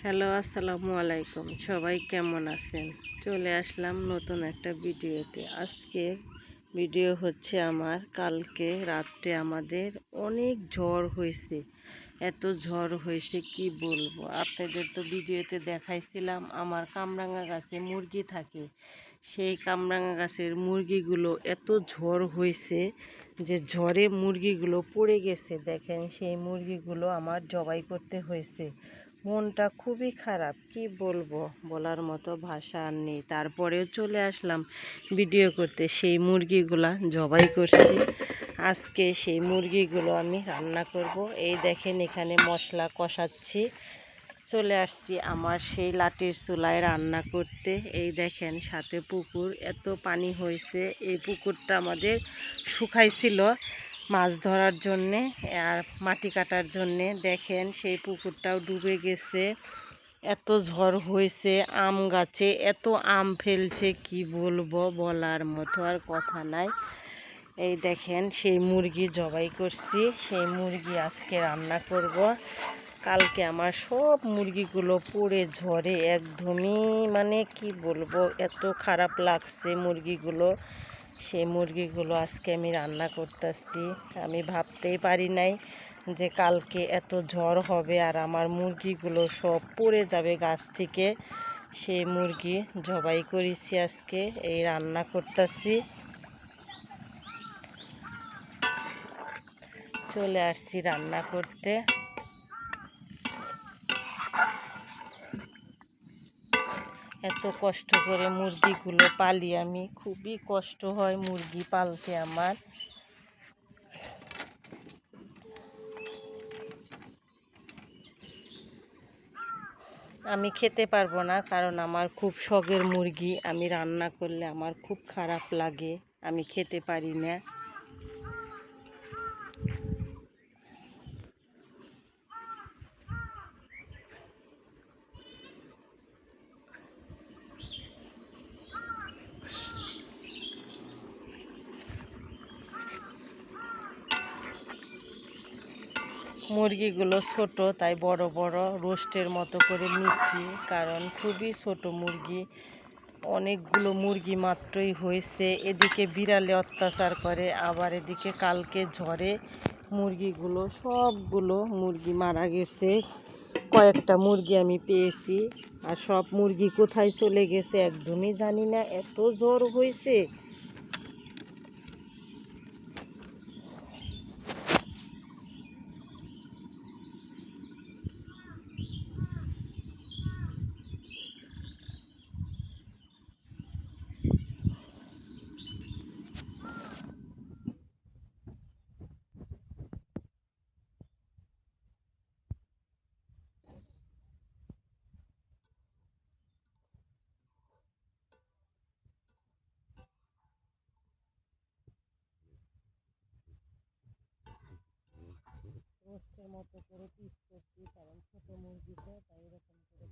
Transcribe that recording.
Hello, আসসালামু আলাইকুম। সবাই কেমন আছেন? চলে আসলাম নতুন একটা ভিডিওতে। আজকে ভিডিও হচ্ছে আমার কালকে রাত্রে আমাদের অনেক ঝড় হয়েছে। এত ঝড় হয়েছে কি বলবো। আপনাদের তো ভিডিওতে দেখাইছিলাম আমার কামরাঙা গাছে মুরগি থাকে। সেই কামরাঙা গাছের মুরগিগুলো এত ঝড় হয়েছে যে ঝড়ে মুরগিগুলো পড়ে গেছে। দেখেন সেই মুরগিগুলো আমার জবাই করতে হয়েছে। মনটা খুবই খারাপ, কি বলবো, বলার মতো ভাষা আর নেই। তারপরেও চলে আসলাম ভিডিও করতে। সেই মুরগিগুলা জবাই করছি। আজকে সেই মুরগিগুলো আমি রান্না করব। এই দেখেন এখানে মশলা কষাচ্ছি। চলে আসছি আমার সেই লাঠির চুলায় রান্না করতে। এই দেখেন সাথে পুকুর, এত পানি হয়েছে। এই পুকুরটা আমাদের শুকাইছিল মাছ ধরার জন্যে আর মাটি কাটার জন্যে। দেখেন সেই পুকুরটাও ডুবে গেছে। এত ঝড় হয়েছে, আম গাছে এত আম ফেলছে কি বলবো, বলার মতো আর কথা নাই। এই দেখেন সেই মুরগি জবাই করছি। সেই মুরগি আজকে রান্না করব। কালকে আমার সব মুরগিগুলো পুড়ে ঝড়ে একদমই, মানে কি বলবো, এত খারাপ লাগছে মুরগিগুলো। সেই মুরগিগুলো আজকে আমি রান্না করতেছি। আমি ভাবতেই পারি নাই যে কালকে এত ঝড় হবে আর আমার মুরগিগুলো সব পড়ে যাবে গাছ থেকে। সেই মুরগি জবাই করেছি আজকে, এই রান্না করতেছি। চলে আসছি রান্না করতে। এত কষ্ট করে মুরগিগুলো পালি আমি, খুবই কষ্ট হয় মুরগি পালতে আমার। আমি খেতে পারবো না, কারণ আমার খুব শখের মুরগি। আমি রান্না করলে আমার খুব খারাপ লাগে, আমি খেতে পারি না। মুরগিগুলো ছোট, তাই বড় বড় রোস্টের মতো করে নিচ্ছি, কারণ খুবই ছোট মুরগি। অনেকগুলো মুরগি মাত্রই হয়েছে। এদিকে বিড়ালে অত্যাচার করে, আবার এদিকে কালকে ঝড়ে মুরগিগুলো সবগুলো মুরগি মারা গেছে। কয়েকটা মুরগি আমি পেয়েছি, আর সব মুরগি কোথায় চলে গেছে একদমই জানি না, এত ঝড় হয়েছে। রোস্টের মতো করে পিস করছি, কারণ ছোটো মুরগি তো, তাই এরকম করে